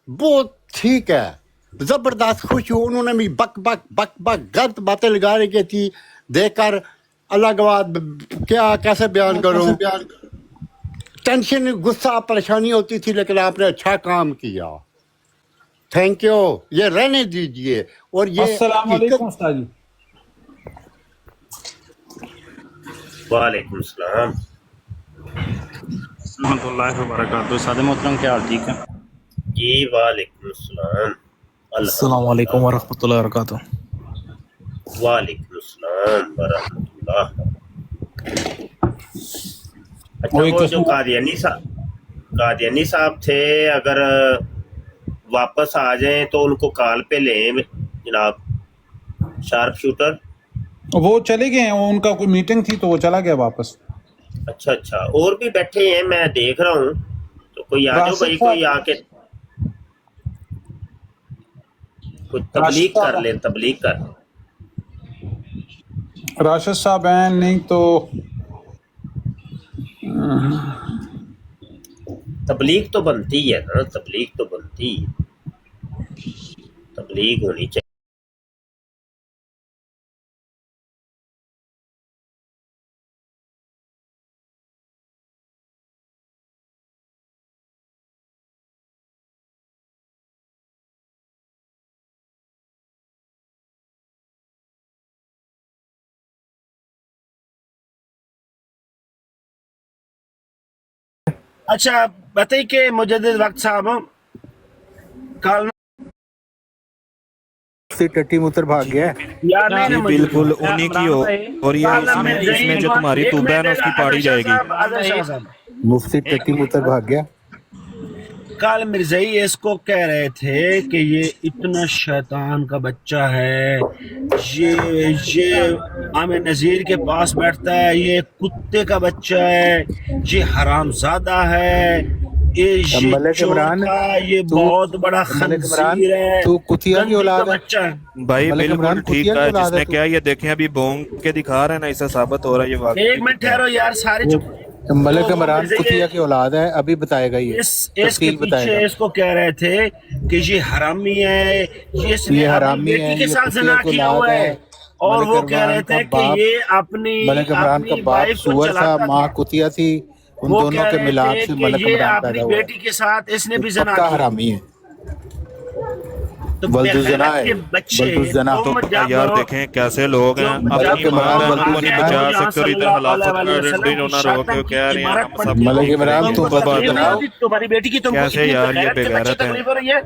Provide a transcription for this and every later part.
وہ ٹھیک ہے، زبردست خوش ہوں. انہوں نے بھی بک بک بک بک غلط باتیں لگا رہی تھی دیکھ کر. اللہ کے بعد کیا کیسے بیان کروں، ٹینشن غصہ پریشانی ہوتی تھی، لیکن آپ نے اچھا کام کیا. Thank you. یہ رہنے دیجئے. اور یہ السلام علیکم استاد جی. وعلیکم السلام ورحمۃ اللہ وبرکاتہ. سادہ محترم کیا حال، ٹھیک ہے؟ جی وعلیکم السلام. السلام علیکم ورحمۃ اللہ وبرکاتہ. وعلیکم السلام ورحمۃ اللہ. اچھا، وہی وہ جو قسم قادیانی صاحب تھے، اگر واپس آ جائیں تو ان کو کال پہ لیں جناب. Sharp shooter. وہ چلے گئے ہیں، ان کا کوئی میٹنگ تھی تو وہ چلا گیا واپس. اچھا، اور بھی بیٹھے ہیں، میں دیکھ رہا ہوں. تو کوئی آ جاؤ راشد بھائی، کوئی آ صاحب کے کوئی تبلیغ کر لیں. راشد صاحب ہیں نہیں تو تبلیغ تو بنتی ہے نا، تبلیغ ہونی چاہیے. اچھا بتائیے کہ مجدد وقت صاحب کال مفتی ٹٹی متر بھاگ گیا ہے. یار نہیں نا جی مجدد بالکل وقت. انہی کی عمران ہو، بھائی، اور یہ کال میں اس میں جو تمہاری ایک توبہ ہے نا منٹ اس کی پاڑی جائے گی. عادل شاہ صاحب مفتی ٹٹی متر بھاگ گیا. کال مرزائی اس کو کہہ رہے تھے کہ یہ اتنا شیطان کا بچہ ہے، یہ عامر نذیر کے پاس بیٹھتا ہے، یہ کتے کا بچہ ہے، یہ حرام زادہ ہے، یہ ملک چور عمران، تھا، یہ تو بہت بڑا ملک عمران خنزیر ہے، تو کتیا کی گندی کا اولاد ہے. بچہ ہے. بھائی ملک بالکل عمران ٹھیک کتیا کی کہا اولاد جس ہے نے تو. کیا. یہ دیکھیں ابھی بونگ کے دکھا رہے ہیں نا، اسے ثابت ہو رہا ہے یہ واقعی ایک منٹ کتا ہے. ٹھہرو یار، سارے چپ. ملک وہ عمران مرزائی کتیا کی اولاد ہے، ابھی بتائے گا، یہ اس کے تفصیل بتائے گا. پیچھے اس کو کہہ رہے تھے کہ یہ حرامی ہے، اس نے یہ اپنی حرامی بیٹی ہے، کے یہ ساتھ کتیا زنا کی کیا اولاد ہوا ہے. ہے، اور ملک وہ کہہ رہے عمران کا تھے کہ باپ، یہ اپنی ملک عمران کا باپ وائف کو سور تھا، چلاتا ماں تھا. کتیا تھی. ان وہ دونوں کہہ کے رہے ملاپ تھے سے کہ ملک یہ عمران پیدا اپنی ہوا ہے. بیٹی کے ساتھ اس نے یہ بھی زنا پکا کیا. حرامی ہے، تو بے ولدالزنا غیرت ہے کے یہ، بچے، ولدالزنا. تو تم جب یار دیکھیں کیسے لوگ ہیں، اپنی جب ملک ماں عمران تم بہنوں کو نہیں آگے ولدالزنا ہے. بچا حضور جہاں سکتے اور صلی ادھر اللہ خلافت علیہ کا وسلم کی ڈنڈونا رو کے شاتم کی کہہ رہے ہیں یار ہم عبارت سب پڑھتے ہو، ملک یہی کریں عمران گے. تم تم کو بات تکلیف نہیں بتاؤ. ہوتی؟ تمہاری بیٹی کی تم کو کیسے اتنی یار یہ غیرت کے بچے بغیرت ہیں. تکلیف ہو رہی ہے. اور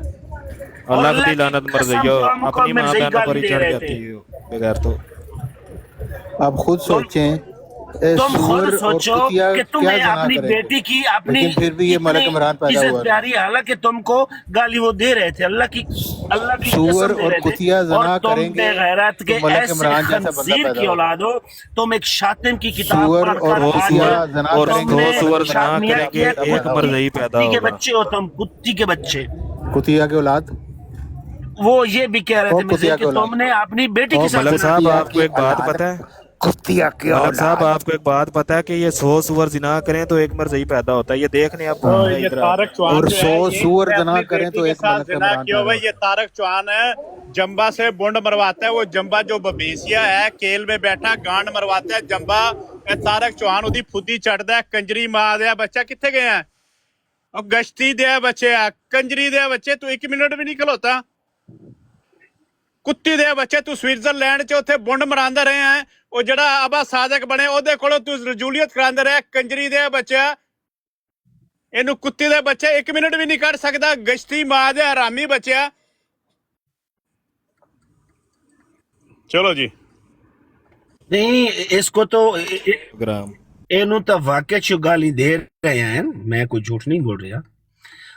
اللہ اللہ کی کی لعنت قسم مرزیو، تم کو اپنی ماں مرزائی بہنوں پر گالی ہی دے چڑھ رہے تھے. جاتی ہے بغیر تو. اب خود تم سوچیں، اے تم خود سور اور سوچو کتیا کہ کیا تمہیں زنا اپنی کریں گے، بیٹی کی اپنی لیکن پھر بھی یہ اتنی ملک عمران پیدا عزت ہوا نا. پیاری، حالانکہ تم کو گالی وہ دے رہے تھے، اللہ کی سور قسم دے اور رہے تھے. کتیا اور زنا تم کریں بے گے غیرت تو کے ملک ایسے عمران جیسا بندہ خنزیر پیدا کی ہوگا. اولاد ہو. تم ایک شاطم کی کتاب سور پڑھ اور کر سو آج کتیا سور زنا اور کریں گے سو تو تم نے ملک سور عمران زنا میاں کریں جیسا گے، کیا بندہ کہ ایک پیدا ہوگا. مرزئی پیدا کتی کے ہوگا. بچے ہو، تم کتی کے بچے. کتیا کی اولاد وہ یہ بھی کہہ رہے اور تھے مرزائی کتیا کہ کی اولاد تم نے اپنی بیٹی اور کے ساتھ ملک زنا صاحب کیا. کتیا آپ کو کی ایک بات اولاد، پتہ ہے، کتیا کی ملک صاحب اولاد. آپ کو ایک بات پتہ ہے کہ یہ 100 سور زنا کریں تو ایک مرزئی پیدا ہوتا ہے. یہ دیکھ لیں آپ تو کہاں ہاں. ہے یہ ادھر آ کے. طارق چوہان اور جو 100 ہے یہ اس سور نے زنا اپنی کریں بیٹی تو کے ایک ساتھ ملک زنا عمران کیا پیدا ہوا ہے. ہوگا. یہ طارق چوہان ہے، جمبا سے بونڈ مرواتا ہے. وہ جمبا جو ببیسیا ہے کیل میں بیٹھا گانڈ مرواتا ہے جمبا. اے طارق چوہان ادی پھدی چڑھتا ہے. کنجری ماں دیا بچہ کتنے گئے ہیں؟ اور گشتی دیا بچے آ کنجری دیا بچے، تو 1 منٹ بھی نہیں کھلوتا. کتی دے بچے تو سوئٹزرلینڈ چ اتنے بونڈ مراندا رہے ہیں. وہ جڑا ابا صادق بنے وہ کولو تو رجولیت کراندا رہے. کنجری دیا بچہ اینو کتی دے بچے 1 منٹ بھی نہیں کر سکتا. گشتی ماں دے حرامی بچیا. چلو جی. نہیں اس کو تو گرام اینو تو واقع چ گالی دے رہے ہیں، میں کوئی جھوٹ نہیں بول رہا.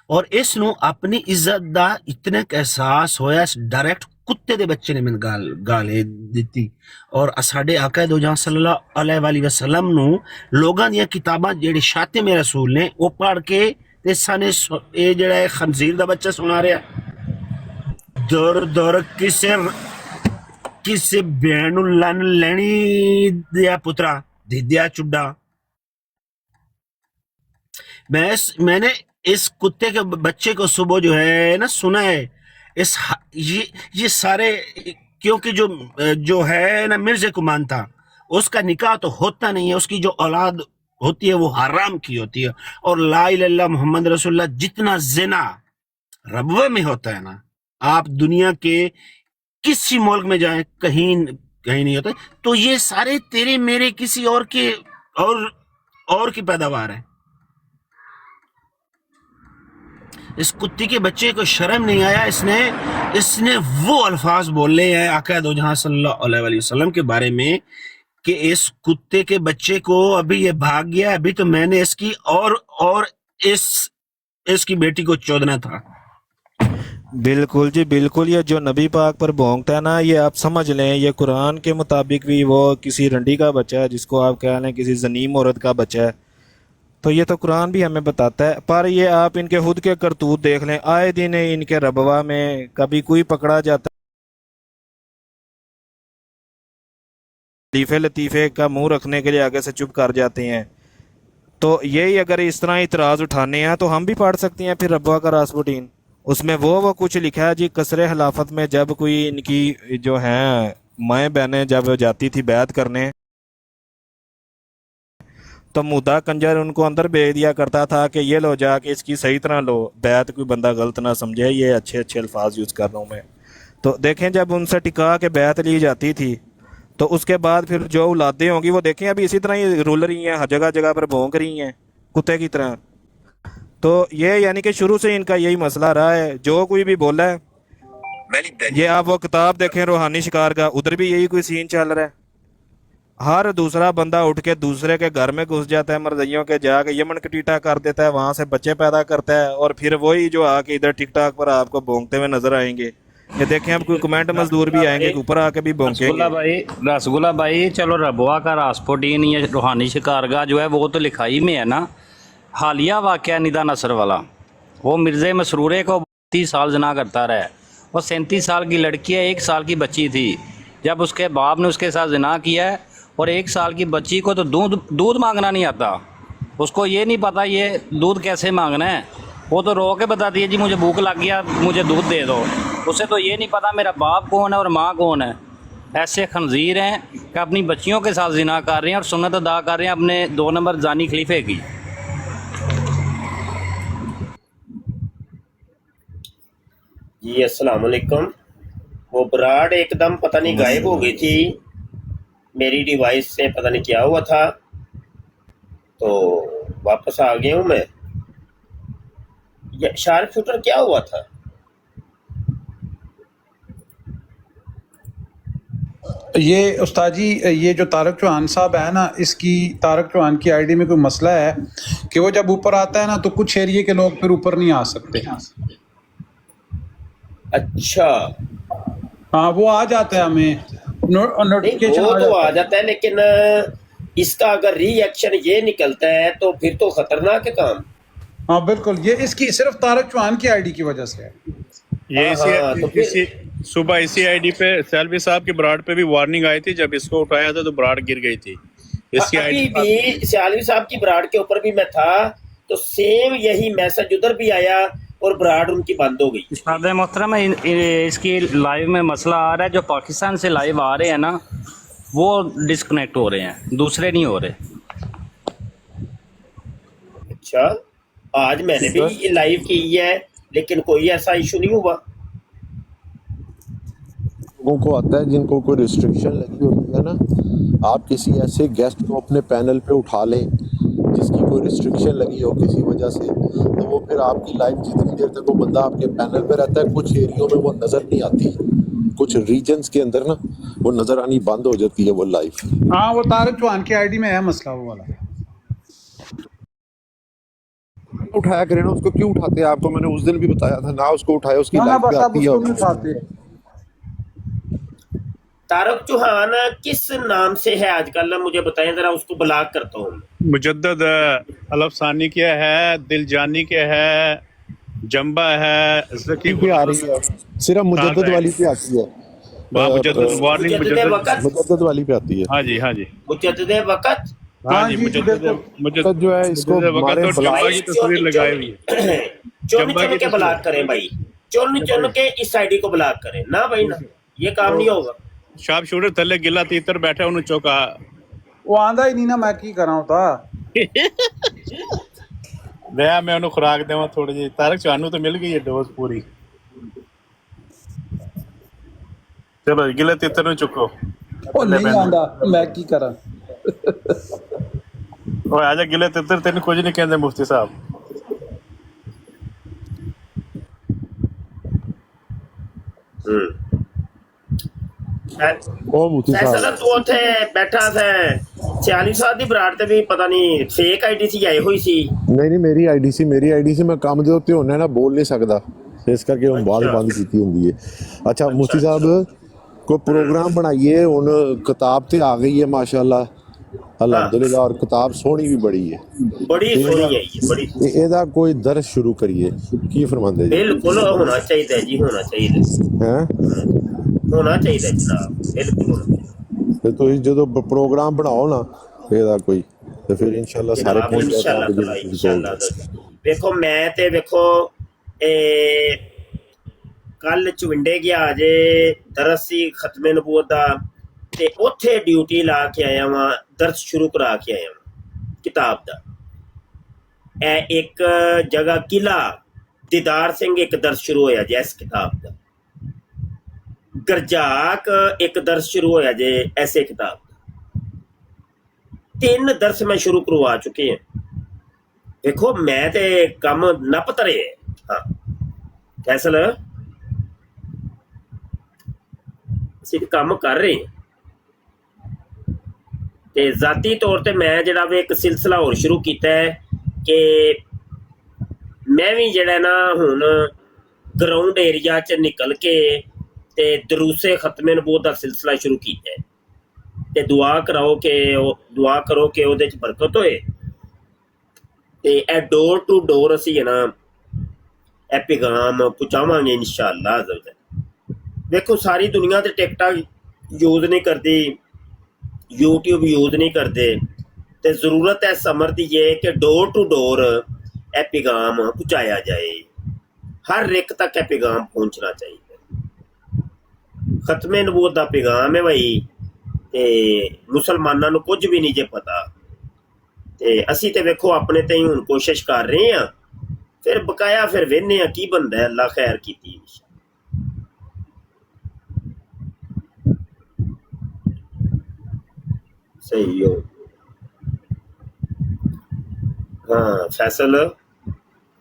اور اس نو اپنی عزت دا اتنا احساس ہویا، ڈائریکٹ کتے دے بچے نے من گال دیتی. اور ساڈے آقا دو جہاں صلی اللہ علیہ وآلہ وسلم نو لوگاں دیا کتاباں جڑے شاتم رسول نے وہ پڑھ کے تے سانے اے جڑا ہے خنزیر دا بچہ سنا رہا. دور دور کسے بہن لن لینی دیا پترا دیا چڈا. میں نے اس کتے کے بچے کو صبح جو ہے نا سنا ہے اس یہ سارے، کیونکہ جو ہے نا مرزا کو مانتا، اس کا نکاح تو ہوتا نہیں ہے، اس کی جو اولاد ہوتی ہے وہ حرام کی ہوتی ہے، اور لا الہ الا اللہ محمد رسول اللہ جتنا زنا ربوہ میں ہوتا ہے نا، آپ دنیا کے کسی ملک میں جائیں کہیں نہیں ہوتا، تو یہ سارے تیرے میرے کسی اور کے اور کی پیداوار ہے۔ اس کتی کے بچے کو شرم نہیں آیا، اس نے وہ الفاظ بولے ہیں آقا دو جہاں صلی اللہ علیہ وآلہ وسلم کے بارے میں کہ اس کتے کے بچے کو ابھی یہ بھاگ گیا، ابھی تو میں نے اس کی اور اس کی بیٹی کو چودنا تھا۔ بالکل جی بالکل، یہ جو نبی پاک پر بھونکتا ہے نا، یہ آپ سمجھ لیں یہ قرآن کے مطابق بھی وہ کسی رنڈی کا بچہ ہے، جس کو آپ کہہ لیں کسی زنیم عورت کا بچہ ہے، تو یہ تو قرآن بھی ہمیں بتاتا ہے۔ پر یہ آپ ان کے خود کے کرتوت دیکھ لیں، آئے دن ان کے ربوہ میں کبھی کوئی پکڑا جاتا ہے، لطیفے کا منہ رکھنے کے لیے آگے سے چپ کر جاتے ہیں۔ تو یہی اگر اس طرح اعتراض اٹھانے ہیں تو ہم بھی پڑھ سکتے ہیں پھر ربوہ کا راسپوٹین، اس میں وہ کچھ لکھا ہے جی، قصر خلافت میں جب کوئی ان کی جو ہیں مائیں بہنیں جب جاتی تھی بیعت کرنے، تو مودہ کنجر ان کو اندر بھیج دیا کرتا تھا کہ یہ لو جا کے اس کی صحیح طرح لو، بیعت کوئی بندہ غلط نہ سمجھے، یہ اچھے الفاظ یوز کر رہا ہوں میں۔ تو دیکھیں جب ان سے ٹکا کے بیعت لی جاتی تھی تو اس کے بعد پھر جو اولادیں ہوں گی وہ دیکھیں ابھی اسی طرح ہی رول رہی ہیں، جگہ جگہ پر بھونک رہی ہیں کتے کی طرح۔ تو یہ یعنی کہ شروع سے ان کا یہی مسئلہ رہا ہے، جو کوئی بھی بولا ہے، یہ آپ وہ کتاب دیکھیں روحانی شکار کا، ادھر بھی یہی کوئی سین چل رہا ہے، ہر دوسرا بندہ اٹھ کے دوسرے کے گھر میں گھس جاتا ہے، مرزیوں کے جا کے یمن کٹیٹا کر دیتا ہے، وہاں سے بچے پیدا کرتا ہے، اور پھر وہی جو آ کے ادھر ٹک ٹاک پر آپ کو بھونکتے ہوئے نظر آئیں گے۔ یہ دیکھیں اب کوئی کمنٹ مزدور بھی آئیں گے کہ اوپر آ کے بھی بھونکیں گے۔ رسگلہ بھائی چلو ربوہ کا راسپوٹین یا روحانی شکارگاہ جو ہے وہ تو لکھائی میں ہے نا۔ حالیہ واقعہ ندا نصر والا، وہ مرزا مسرورے کو 30 سال زنا کرتا رہا ہے، وہ 37 سال کی لڑکی ہے، 1 سال کی بچی تھی، جب اس کے باپ نے اس کے ساتھ زنا کیا ہے، اور 1 سال کی بچی کو تو دودھ مانگنا نہیں آتا، اس کو یہ نہیں پتا یہ دودھ کیسے مانگنا ہے، وہ تو رو کے بتاتی ہے جی مجھے بھوک لگ گیا مجھے دودھ دے دو، اسے تو یہ نہیں پتا میرا باپ کون ہے اور ماں کون ہے۔ ایسے خنزیر ہیں کہ اپنی بچیوں کے ساتھ زنا کر رہے ہیں اور سنت ادا کر رہے ہیں اپنے 2 نمبر زانی خلیفے کی۔ جی السلام علیکم۔ وہ براڈ ایک دم پتہ نہیں غائب ہو گئی تھی، میری ڈیوائس سے پتہ نہیں کیا ہوا تھا، تو واپس آ گیا ہوں میں۔ شارپ شوٹر کیا ہوا تھا؟ یہ استاد جی یہ جو طارق چوہان صاحب ہے نا، اس کی طارق چوہان کی آئی ڈی میں کوئی مسئلہ ہے کہ وہ جب اوپر آتا ہے نا تو کچھ ایریے کے لوگ پھر اوپر نہیں آ سکتے۔ اچھا ہاں وہ آ جاتا ہے ہمیں نہیں، نوٹیفکیشن وہ تو آ جاتا ہے، لیکن اس کا اگر ری ایکشن یہ نکلتا ہے تو پھر تو خطرناک ہے کام۔ ہاں بالکل، یہ اس کی صرف طارق چوہان کی آئی ڈی کی وجہ سے ہے۔ یہ تو پھر صبح اسی آئی ڈی پہ سیلوی صاحب کی براڈ پہ بھی وارننگ آئی تھی، جب اس کو اٹھایا تھا تو براڈ گر گئی تھی۔ اس کی ابھی بھی سیالوی صاحب کی براڈ کے اوپر بھی میں تھا تو سیم یہی میسج ادھر بھی آیا اور براڈ ان کی بند ہو گئی۔ استاد محترم اس کی لائیو میں مسئلہ آ رہا ہے، جو پاکستان سے لائیو آ رہے ہیں نا وہ ڈسکنیکٹ ہو رہے ہیں، دوسرے نہیں ہو رہے۔ اچھا آج میں نے بھی لائیو کی ہے لیکن کوئی ایسا ایشو نہیں ہوا۔ لوگوں کو آتا ہے جن کو کوئی ریسٹرکشن لگی ہوتی ہے نا، آپ کسی ایسے گیسٹ کو اپنے پینل پہ اٹھا لیں جس کی کوئی ریسٹرکشن لگی ہو کسی وجہ سے، تو وہ پھر آپ کی لائف جتنی دیر تک وہ بندہ آپ کے پینل پہ رہتا ہے، کچھ ایریوں میں وہ نظر نہیں آتی، کچھ ریجنز کے اندر نا وہ نظر آنی بند ہو جاتی ہے وہ لائف۔ ہاں وہ طارق چوہان کی آئی ڈی میں ہے مسئلہ وہ والا۔ اٹھایا کریں نا، اس کو کیوں اٹھاتے ہیں؟ آپ کو میں نے اس دن بھی بتایا تھا، نہ اس کو اٹھائے، اس کی لائف پہ آتی ہے۔ طارق چوہان کس نام سے ہے آج کل؟ مجھے بتائیں ذرا، اس کو بلاک کرتا ہوں۔ مجدد الف ثانی کیا ہے، دل جانی کیا ہے، جمبا ہے، پہ آ رہی ہے، صرف مجدد والی پہ آتی ہے، مجدد وارننگ مجدد وقت، مجدد والی پہ آتی ہے۔ ہاں جی ہاں جی مجدد وقت हाँ जी, जी, मुझे तो जो है इसको मुझे वक्त हमारे और जम्बा की तस्वीर लगाई हुई है। चुन जम्बा चुन की के तस्वीर। ब्लॉक करें भाई, चुन चुन के इस आईडी को ब्लॉक करें ना भाई ना, ये काम नहीं होगा। शार्प शूटर थल्ले गिला तीतर बैठा उन्हें चौका। वो आंदा ही नहीं ना, मैं की करा था। मैं उन्हें खुराक देवा थोड़ी जी। तारक चौहान तो मिल गई है डोज पूरी। चलो गिले तीतर नु चुको। वो नहीं आंदा, मैं की करा। ओए आजा गिले तीतर, तेन कुछ नहीं कहते मुफ्ती साहब। ਉਹ ਮੁਫਤੀ फैसल ਸਾਹਿਬ तू ਉੱਥੇ ਬੈਠਾ ਸੀ 46 ਸਾਲ ਦੀ ਬਰਾੜ ਤੇ ਵੀ ਪਤਾ ਨਹੀਂ ਫੇਕ ਆਈਡੀ ਸੀ ਆਏ ਹੋਈ ਸੀ। ਨਹੀਂ ਮੇਰੀ ਆਈਡੀ ਸੀ ਮੈਂ ਕੰਮ ਦੇ ਉੱਤੇ ਹੁੰਨਾ ਨਾ, ਬੋਲ ਨਹੀਂ ਸਕਦਾ, ਇਸ ਕਰਕੇ ਹੁਣ ਬਾਅਦ ਬੰਦ ਕੀਤੀ ਹੁੰਦੀ ਹੈ। ਅੱਛਾ ਮੁਫਤੀ ਸਾਹਿਬ ਕੋਈ ਪ੍ਰੋਗਰਾਮ ਬਣਾਈਏ, ਹੁਣ ਕਿਤਾਬ ਤੇ ਆ ਗਈ ਹੈ ਮਾਸ਼ਾਅੱਲਾ ਅਲਹਮਦੁਲਿਲਾ, ਔਰ ਕਿਤਾਬ ਸੋਹਣੀ ਵੀ ਬੜੀ ਹੈ, ਬੜੀ ਸੋਹਣੀ ਹੈ ਜੀ, ਬੜੀ ਤੇ ਇਹਦਾ ਕੋਈ ਦਰਸ ਸ਼ੁਰੂ ਕਰੀਏ, ਕੀ ਫਰਮਾਉਂਦੇ ਜੀ? ਬਿਲਕੁਲ ਹੋਣਾ ਚਾਹੀਦਾ ਜੀ, ਹੋਣਾ ਚਾਹੀਦਾ, ਹੈ ਹੋਣਾ ਚਾਹੀਦਾ ਜਨਾਬ, ਬਿਲਕੁਲ ਹੋਣਾ ਚਾਹੀਦਾ। ਤੇ ਤੁਸੀਂ ਜਦੋਂ ਪ੍ਰੋਗਰਾਮ ਬਣਾਓ ਨਾ ਇਹਦਾ ਕੋਈ, ਤੇ ਫਿਰ ਇਨਸ਼ਾਅੱਲਾ ਸਾਰੇ ਜਨਾਬ, ਪਹੁੰਚ ਇੰਸ਼ਾਅੱਲਾ ਵੇਖੋ ਮੈਂ ਤੇ ਵੇਖੋ ਇਹ ਕੱਲ ਚਵਿੰਡੇ ਗਿਆ ਜੇ ਦਰਸ ਸੀ ਖਤਮੇ ਨਬੂਵਤ ਦਾ, ਤੇ ਉੱਥੇ ਡਿਊਟੀ ਲਾ ਕੇ ਆਇਆ ਵਾਂ, ਦਰਸ ਸ਼ੁਰੂ ਕਰਾ ਕੇ ਆਇਆ ਵਾਂ ਕਿਤਾਬ ਦਾ। ਇਹ ਇੱਕ ਜਗ੍ਹਾ ਕਿਲਾ ਦੀਦਾਰ ਸਿੰਘ ਇੱਕ ਦਰਸ ਸ਼ੁਰੂ ਹੋਇਆ ਜੇ ਇਸ ਕਿਤਾਬ ਦਾ, ਗਰਜਾਕ ਇੱਕ ਦਰਸ ਸ਼ੁਰੂ ਹੋਇਆ ਜੇ ਐਸੇ ਕਿਤਾਬ ਦਾ। 3 ਦਰਸ ਮੈਂ ਸ਼ੁਰੂ ਕਰਵਾ ਚੁੱਕੇ ਹਾਂ। ਦੇਖੋ ਮੈਂ ਤੇ ਕੰਮ ਨੱਪ ਤਰੇ। ਹਾਂ ਫੈਸਲ ਅਸੀਂ ਕੰਮ ਕਰ ਰਹੇ ਹਾਂ, ਤੇ ਜ਼ਾਤੀ ਤੌਰ ਤੇ ਮੈਂ ਜਿਹੜਾ ਵੇ ਇੱਕ ਸਿਲਸਿਲਾ ਹੋਰ ਸ਼ੁਰੂ ਕੀਤਾ ਹੈ ਕਿ ਮੈਂ ਵੀ ਜਿਹੜਾ ਨਾ ਹੁਣ ਗਰਾਊਂਡ ਏਰੀਆ 'ਚ ਨਿਕਲ ਕੇ ਤੇ ਦਰੂਸੇ ਖਤਮੇ ਨਬੂਵਤ ਦਾ ਸਿਲਸਿਲਾ ਸ਼ੁਰੂ ਕੀਤਾ ਹੈ, ਤੇ ਦੁਆ ਕਰੋ ਕਿ ਉਹਦੇ 'ਚ ਬਰਕਤ ਹੋਏ, ਤੇ ਇਹ ਡੋਰ ਟੂ ਡੋਰ ਅਸੀਂ ਹੈ ਨਾ ਇਹ ਪੈਗਾਮ ਪਹੁੰਚਾਵਾਂਗੇ ਇਨਸ਼ਾਅੱਲਾ। ਵੇਖੋ ਸਾਰੀ ਦੁਨੀਆ ਤੇ ਟਿਕਟਾਂ ਯੂਜ਼ ਨਹੀਂ ਕਰਦੀ, YouTube ਯੂਜ਼ ਨਹੀਂ ਕਰਦੇ, ਤੇ ਜ਼ਰੂਰਤ ਹੈ ਸਮਰ ਦੀ ਇਹ ਕਿ ਡੋਰ ਟੂ ਡੋਰ ਇਹ ਪੈਗਾਮ ਪਹੁੰਚਾਇਆ ਜਾਏ, ਹਰ ਇੱਕ ਤੱਕ ਇਹ ਪੈਗਾਮ ਪਹੁੰਚਣਾ ਚਾਹੀਦਾ। ਖਤਮੇ ਨਬੂਵਤ ਦਾ ਪੈਗਾਮ ਹੈ ਭਾਈ, ਤੇ ਮੁਸਲਮਾਨਾਂ ਨੂੰ ਕੁਝ ਵੀ ਨਹੀਂ ਜੇ ਪਤਾ, ਤੇ ਅਸੀਂ ਤੇ ਵੇਖੋ ਆਪਣੇ ਤੇ ਹੀ ਹੁਣ ਕੋਸ਼ਿਸ਼ ਕਰ ਰਹੇ ਹਾਂ, ਫਿਰ ਬਕਾਇਆ ਫਿਰ ਵੇਖਦੇ ਹਾਂ ਕੀ ਬਣਦਾ। ਅੱਲਾ ਖੈਰ ਕੀਤੀ। ਸਹੀ ਹੋ। ਹਾਂ ਫੈਸਲ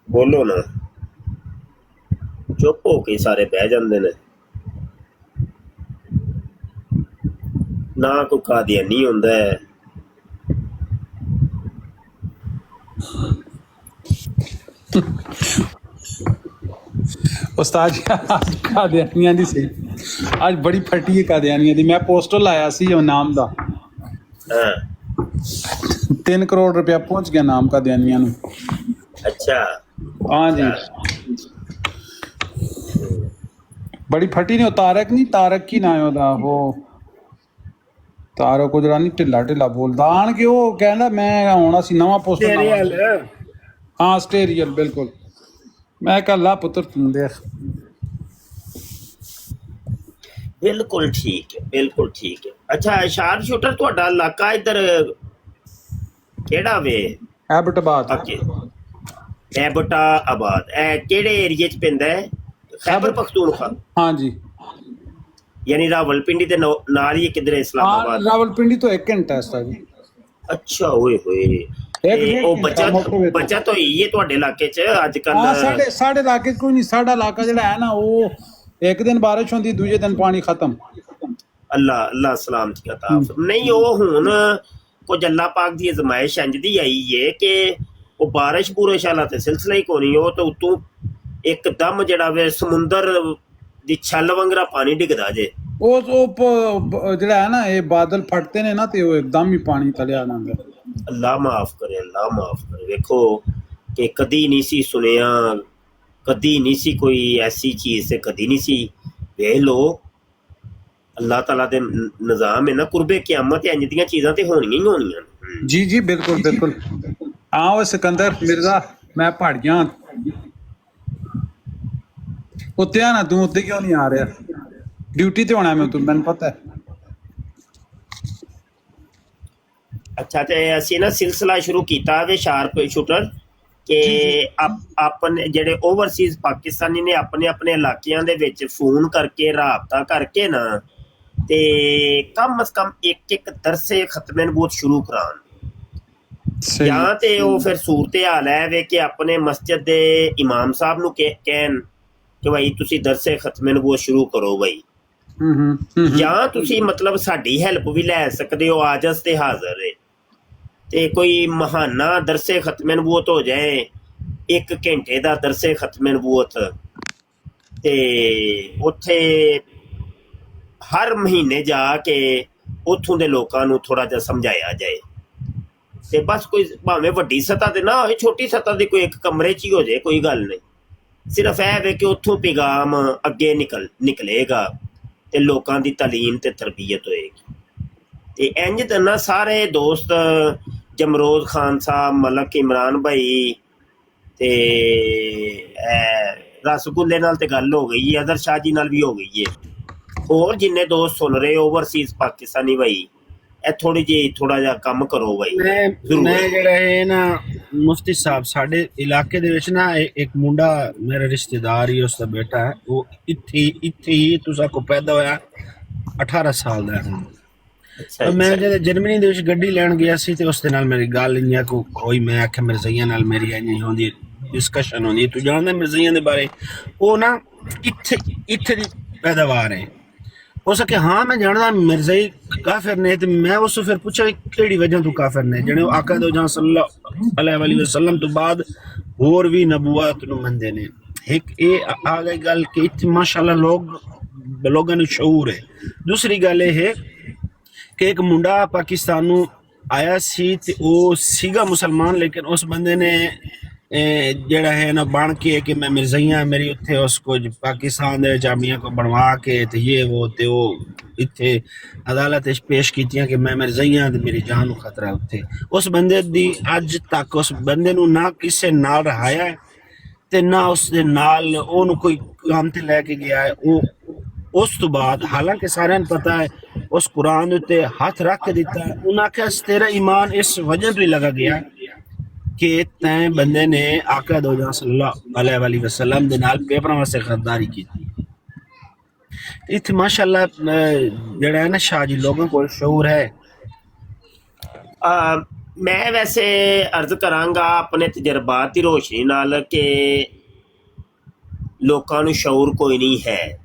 ਬੋਲੋ ਨਾ, ਚੁੱਪ ਹੋ ਕੇ ਸਾਰੇ ਬਹਿ ਜਾਂਦੇ ਨੇ, ਨਾ ਕੋਈ ਕਾਦੀਆਨੀ ਹੁੰਦਾ ਹੈ। ਉਸਤਾਦ ਜੀ ਅੱਜ ਕਾਦੀਆਨੀਆਂ ਦੀ ਸੀ, ਅੱਜ ਬੜੀ ਫਟੀ ਹੈ ਕਾਦੀਆਨੀਆਂ ਦੀ। ਮੈਂ ਪੋਸਟਰ ਲਾਇਆ ਸੀ ਉਹ ਨਾਮ ਦਾ, ਹਾਂ 3 ਕਰੋੜ ਰੁਪਇਆ ਪਹੁੰਚ ਗਿਆ ਨਾਮ ਕਾਦੀਆਨੀਆਂ ਨੂੰ। ਅੱਛਾ हाँ जी, बड़ी फटी ने तारक नहीं, तारक की ना है वो तारक को जरा नहीं ढिला ढिला बोलदा आन के वो कहंदा मैं आउणा सी नवा पोस्टर लावा। हाँ स्टेरियल बिल्कुल। मैं कहा ला पुत्र तुम देख। बिल्कुल ठीक है, बिल्कुल ठीक है। अच्छा शार्प शूटर ਤੁਹਾਡਾ ਇਲਾਕਾ ਇੱਧਰ ਕਿਹੜਾ ਵੇ? एबटाबाद। एबटाबाद ਇਹ ਕਿਹੜੇ ਏਰੀਏ ਚ ਪੈਂਦਾ ਹੈ? ਖੈਬਰ ਪਖਤੂਨਖਵਾ। हाँ जी, यानी रावलपिंडी ਦੇ ਨਾਲ ਹੀ ਕਿਧਰੇ हाँ इस्लामाबाद। रावलपिंडी तो 1 घंटा है जी। अच्छा ओए होए ਉਹ ਬੱਚਾ तो ਇਹ ਤੁਹਾਡੇ ਇਲਾਕੇ ਚ ਅੱਜ ਕੱਲ? हाँ साढ़े इलाके च कोई नहीं, साढ़ा इलाका ਜਿਹੜਾ है ना वो एक दिन बारिश होंदी दूजे दिन पानी खत्म। अल्लाह सलामत करता। नहीं ਉਹ ਹੁਣ ਕੁਝ ਅੱਲਾਹ ਪਾਕ ਦੀ ਅਜ਼ਮਾਇਸ਼ ਇੰਜ ਦੀ ਆਈ ਏ ਕਿ ਉਹ ਬਾਰਿਸ਼ ਬੁਰਿਸ਼ ਵਾਲਾ ਤੇ ਸਿਲਸਿਲਾ ਹੀ ਕੋਈ ਨਹੀਂ, ਉਹ ਤਾਂ ਉਤੋਂ ਇੱਕਦਮ ਜਿਹੜਾ ਵੇ ਸਮੁੰਦਰ ਦੀ ਛੱਲ ਵੰਗਰਾ ਪਾਣੀ ਡਿੱਗਦਾ ਜੇ। ਉਹ ਜਿਹੜਾ ਹੈ ਨਾ ਇਹ ਬਾਦਲ ਫਟਦੇ ਨੇ ਨਾ ਤੇ ਉਹ ਇੱਕਦਮ ਹੀ ਪਾਣੀ ਤਲਿਆ ਆਉਂਦਾ। ਅੱਲਾਹ ਮਾਫ ਕਰੇ, ਅੱਲਾਹ ਮਾਫ ਕਰੇ। ਵੇਖੋ ਕਿ ਕਦੀ ਨਹੀਂ ਸੀ ਸੁਣਿਆ, ਕਦੀ ਨਹੀਂ ਸੀ ਕੋਈ ਐਸੀ ਚੀਜ਼ ਤੇ ਕਦੀ ਨਹੀਂ ਸੀ। ਵੇਖ ਲੋ ਅੱਲਾਹ ਤਾਲਾ ਦੇ ਨਿਜ਼ਾਮ ਹੈ ਨਾ, ਕੁਰਬੇ ਕਿਆਮਤ ਇੰਜ ਦੀਆਂ ਚੀਜ਼ਾਂ ਤੇ ਹੋਣੀਆਂ ਹੀ ਹੋਣੀਆਂ। जी जी बिल्कुल बिल्कुल। आओ सिकंदर मिर्जा, मैं पहाड़ियां उत्ते आ ना, तू उत्ते क्यों नहीं आ रहा? ड्यूटी ते होना मैं, तू मैंने पता है। ਅੱਛਾ, ਤੇ ਅਸੀਂ ਨਾ ਸਿਲਸਿਲਾ ਸ਼ੁਰੂ ਕੀਤਾ ਵੇ ਸ਼ਾਰਪ ਸ਼ੂਟਰ ਕਿ ਆਪਣੇ ਜਿਹੜੇ ਓਵਰਸੀਜ਼ ਪਾਕਿਸਤਾਨੀ ਨੇ ਆਪਣੇ ਆਪਣੇ ਇਲਾਕਿਆਂ ਦੇ ਵਿੱਚ ਫੋਨ ਕਰਕੇ ਰਾਬਤਾ ਕਰਕੇ ਨਾ ਤੇ ਕਮ ਅਜ਼ ਕਮ ਇੱਕ ਦਰਸੇ ਖਤਮੇ ਨਬੂਤ ਸ਼ੁਰੂ ਕਰਾਉਣ, सही ਜਾਂ ਤੇ ਉਹ ਫਿਰ ਸੂਰਤ ਹਾਲ ਹੈ ਵੇ ਕਿ ਆਪਣੇ ਮਸਜਿਦ ਦੇ ਇਮਾਮ ਸਾਹਿਬ ਨੂੰ ਕਹਿਣ ਕਿ ਭਾਈ ਤੁਸੀਂ ਦਰਸੇ ਖਤਮੇ ਨਬੂਤ ਸ਼ੁਰੂ ਕਰੋ ਬਈ, ਜਾਂ ਤੁਸੀਂ ਮਤਲਬ ਸਾਡੀ ਹੈਲਪ ਵੀ ਲੈ ਸਕਦੇ ਹੋ, ਆਜਜ਼ ਤੇ ਹਾਜ਼ਰ ਹੈ ਤੇ ਕੋਈ ਮਹਾਨਾ ਦਰਸੇ ਖਤਮੇ ਨਬੂਤ ਹੋ ਜਾਏ, 1 ਘੰਟੇ ਦਾ ਦਰਸੇ ਖਤਮੇ ਨਬੂਤ, ਤੇ ਉੱਥੇ ਹਰ ਮਹੀਨੇ ਜਾ ਕੇ ਉੱਥੋਂ ਦੇ ਲੋਕਾਂ ਨੂੰ ਥੋੜਾ ਜਿਹਾ ਸਮਝਾਇਆ ਜਾਏ, ਤੇ ਬਸ ਕੋਈ ਭਾਵੇਂ ਵੱਡੀ ਸਤਹ ਤੇ ਨਾ ਹੋਏ, ਛੋਟੀ ਸਤਹ ਦੀ ਕੋਈ ਇੱਕ ਕਮਰੇ 'ਚ ਹੀ ਹੋ ਜਾਏ, ਕੋਈ ਗੱਲ ਨਹੀਂ, ਸਿਰਫ ਇਹ ਵੇ ਕਿ ਉੱਥੋਂ ਪੈਗਾਮ ਅੱਗੇ ਨਿਕਲੇਗਾ ਤੇ ਲੋਕਾਂ ਦੀ ਤਾਲੀਮ ਤੇ ਤਰਬੀਅਤ ਹੋਏਗੀ। ਤੇ ਇੰਜ ਤਾਂ ਨਾ ਸਾਰੇ ਦੋਸਤ ਜਮਰੋਜ਼ ਖਾਨ ਸਾਹਿਬ, ਮਲਕ ਇਮਰਾਨ ਭਾਈ ਤੇ ਰਸਗੁੱਲੇ ਨਾਲ ਤੇ ਗੱਲ ਹੋ ਗਈ ਹੈ, ਅਦਰ ਸ਼ਾਹ ਜੀ ਨਾਲ ਵੀ ਹੋ ਗਈ ਹੈ, ਹੋਰ ਜਿੰਨੇ ਦੋਸਤ ਸੁਣ ਰਹੇ ਓਵਰਸੀਜ਼ ਪਾਕਿਸਤਾਨੀ ਭਾਈ, ਇਹ ਥੋੜਾ ਜਿਹਾ ਕੰਮ ਕਰੋ ਭਾਈ। ਮੈਂ ਜਿਹੜਾ ਹੈ ਨਾ ਮੁਫਤੀ ਸਾਹਿਬ, ਸਾਡੇ ਇਲਾਕੇ ਦੇ ਵਿੱਚ ਨਾ ਇੱਕ ਮੁੰਡਾ ਮੇਰਾ ਰਿਸ਼ਤੇਦਾਰ ਹੀ, ਉਸ ਦਾ ਬੇਟਾ ਹੈ, ਉਹ ਇੱਥੇ ਹੀ ਤੁਸੀਂ ਕੋ ਪੈਦਾ ਹੋਇਆ, 18 ਸਾਲ ਦਾ ਹੈ। ਮੈਂ ਜਦੋਂ ਜਰਮਨੀ ਦੇ ਵਿੱਚ ਗੱਡੀ ਲੈਣ ਗਿਆ ਸੀ ਤੇ ਉਸ ਦੇ ਨਾਲ ਮੇਰੀ ਗੱਲ ਇੰਨੀ ਕੋਈ, ਮੈਂ ਆਖਿਆ ਮਿਰਜ਼ਈਆਂ ਨਾਲ ਮੇਰੀ ਇੰਨੀ ਹੁੰਦੀ ਡਿਸਕਸ਼ਨ ਹੁੰਦੀ, ਤੂੰ ਜਾਣਦਾ ਮਿਰਜ਼ਈਆਂ ਦੇ ਬਾਰੇ? ਉਹ ਨਾ ਇੱਥੇ ਦੀ ਪੈਦਾਵਾਰ ਹੈ। ਉਸ ਆਖਿਆ ਹਾਂ ਮੈਂ ਜਾਣਦਾ ਮਿਰਜ਼ਈ ਕਾਫਿਰ ਨੇ, ਤੇ ਮੈਂ ਉਸ ਤੋਂ ਫਿਰ ਪੁੱਛਿਆ ਕਿਹੜੀ ਵਜ੍ਹਾ ਤੋਂ ਕਾਫਿਰ ਨੇ? ਜਿਹੜੇ ਆਕਾ ਦੋ ਜਾਂ ਸੱਲੱਲਾਹੁ ਅਲੈਹਿ ਵਸੱਲਮ ਤੋਂ ਬਾਅਦ ਹੋਰ ਵੀ ਨਬੂਵਤ ਨੂੰ ਮੰਨਦੇ ਨੇ। ਇੱਕ ਇਹ ਆ ਗਈ ਗੱਲ ਕਿ ਇੱਥੇ ਮਾਸ਼ਾਅੱਲਾ ਲੋਕਾਂ ਨੂੰ ਸ਼ਊਰ ਹੈ। ਦੂਸਰੀ ਗੱਲ ਇਹ ਹੈ ਕਿ ਇੱਕ ਮੁੰਡਾ ਪਾਕਿਸਤਾਨ ਨੂੰ ਆਇਆ ਸੀ ਤੇ ਉਹ ਸੀਗਾ ਮੁਸਲਮਾਨ, ਲੇਕਿਨ ਉਸ ਬੰਦੇ ਨੇ ਜਿਹੜਾ ਹੈ ਨਾ ਬਣ ਕੇ ਕਿ ਮੈਂ ਮਿਰਜ਼ਈਆਂ ਮੇਰੀ ਉੱਥੇ ਉਸ ਕੁਝ ਪਾਕਿਸਤਾਨ ਦੇ ਜਾਮੀਆਂ ਕੋ ਬਣਵਾ ਕੇ ਤੇ ਇਹ ਉਹ ਤੇ ਉਹ ਇੱਥੇ ਅਦਾਲਤ ਵਿੱਚ ਪੇਸ਼ ਕੀਤੀਆਂ ਕਿ ਮੈਂ ਮਿਰਜ਼ਈਆਂ ਤੇ ਮੇਰੀ ਜਾਨ ਨੂੰ ਖਤਰਾ ਉੱਥੇ। ਉਸ ਬੰਦੇ ਦੀ ਅੱਜ ਤੱਕ ਉਸ ਬੰਦੇ ਨੂੰ ਨਾ ਕਿਸੇ ਨਾਲ ਰਹਾਇਆ ਤੇ ਨਾ ਉਸ ਦੇ ਨਾਲ ਉਹਨੂੰ ਕੋਈ ਕੰਮ ਤੇ ਲੈ ਕੇ ਗਿਆ ਹੈ। ਉਹ ਉਸ ਤੋਂ ਬਾਅਦ ਹਾਲਾਂਕਿ ਸਾਰਿਆਂ ਨੂੰ ਪਤਾ ਹੈ ਉਸ ਕੁਰਾਨ ਉੱਤੇ ਹੱਥ ਰੱਖ ਕੇ ਦਿੱਤਾ, ਉਹਨਾਂ ਆਖਿਆ ਤੇਰਾ ਈਮਾਨ ਇਸ ਵਜ੍ਹਾ ਤੋਂ ਹੀ ਲਗਾ ਗਿਆ ਕਿ ਤੈਂ ਬੰਦੇ ਨੇ ਆਕਾ ਦੋ ਜਾਂ ਸੱਲੱਲਾਹੁ ਅਲੈਹਿ ਵਸੱਲਮ ਦੇ ਨਾਲ ਪੇਪਰਾਂ ਵਾਸਤੇ ਖਰੀਦਦਾਰੀ ਕੀਤੀ। ਇੱਥੇ ਮਾਸ਼ਾਅੱਲਾ ਜਿਹੜਾ ਹੈ ਨਾ ਸ਼ਾਹ ਜੀ ਲੋਕਾਂ ਕੋਲ ਸ਼ਊਰ ਹੈ। ਮੈਂ ਵੈਸੇ ਅਰਜ਼ ਕਰਾਂਗਾ ਆਪਣੇ ਤਜਰਬਾਤ ਦੀ ਰੋਸ਼ਨੀ ਨਾਲ ਕਿ ਲੋਕਾਂ ਨੂੰ ਸ਼ਊਰ ਕੋਈ ਨਹੀਂ ਹੈ,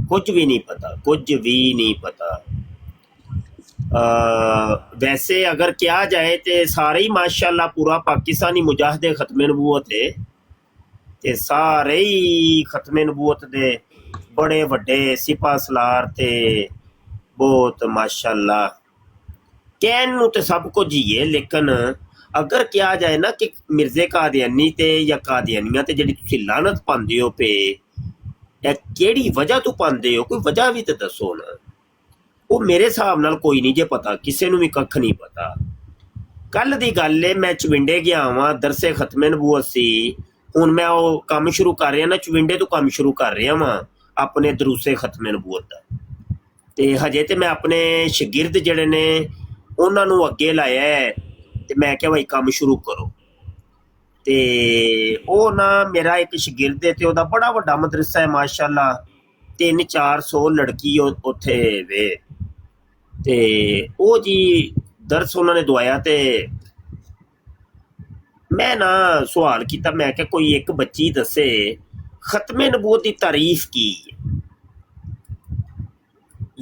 ਕੁਝ ਵੀ ਨਹੀਂ ਪਤਾ। वैसे अगर किया जाए तो सारे ही माशाअल्लाह पूरा पाकिस्तानी मुजाहिदे खत्मे नबूवत है ते सारे ही खत्मे नबूवत दे बड़े वड्डे सिपा सलार ते बहुत माशाअल्लाह कहन नूं ते सब कुछ ही है। लेकिन अगर किया जाए ना कि मिर्जे कादियानी ते या कादियानियां ते जिहड़ी तुसीं लानत पांदे हो पे, किहड़ी वजह तो पांदे हो, कोई वजह भी तो दसो ना। ਉਹ ਮੇਰੇ ਹਿਸਾਬ ਨਾਲ ਕੋਈ ਨਹੀਂ ਜੇ ਪਤਾ, ਕਿਸੇ ਨੂੰ ਵੀ ਕੱਖ ਨਹੀਂ ਪਤਾ। ਕੱਲ ਦੀ ਗੱਲ ਏ, ਮੈਂ ਚਵਿੰਡੇ ਗਿਆ ਵਾਂ, ਦਰਸੇ ਖਤਮੇ ਨਬੂਵਤ ਸੀ। ਹੁਣ ਮੈਂ ਉਹ ਕੰਮ ਸ਼ੁਰੂ ਕਰ ਰਿਹਾ ਨਾ, ਚਵਿੰਡੇ ਤੋਂ ਕੰਮ ਸ਼ੁਰੂ ਕਰ ਰਿਹਾ ਵਾਂ ਆਪਣੇ ਦਰੂਸੇ ਖਤਮੇ ਨਬੂਵਤ ਦਾ। ਤੇ ਹਜੇ ਤੇ ਮੈਂ ਆਪਣੇ ਸ਼ਾਗਿਰਦ ਜਿਹੜੇ ਨੇ ਉਹਨਾਂ ਨੂੰ ਅੱਗੇ ਲਾਇਆ ਹੈ ਤੇ ਮੈਂ ਕਿਹਾ ਭਾਈ ਕੰਮ ਸ਼ੁਰੂ ਕਰੋ। ਤੇ ਉਹ ਨਾ ਮੇਰਾ ਇੱਕ ਸ਼ਾਗਿਰਦ ਹੈ ਤੇ ਉਹਦਾ ਬੜਾ ਵੱਡਾ ਮਦਰਸਾ ਹੈ ਮਾਸ਼ਾਅੱਲਾ, 300-400 ਲੜਕੀ ਉੱਥੇ ਵੇ। ਤੇ ਉਹ ਜੀ ਦਰਸ ਉਹਨਾਂ ਨੇ ਦਵਾਇਆ ਤੇ ਮੈਂ ਨਾ ਸਵਾਲ ਕੀਤਾ, ਮੈਂ ਕਿਹਾ ਕੋਈ ਇੱਕ ਬੱਚੀ ਦੱਸੇ ਖਤਮੇ ਨਬੂਵਤ ਦੀ ਤਾਰੀਫ ਕੀ ਹੈ।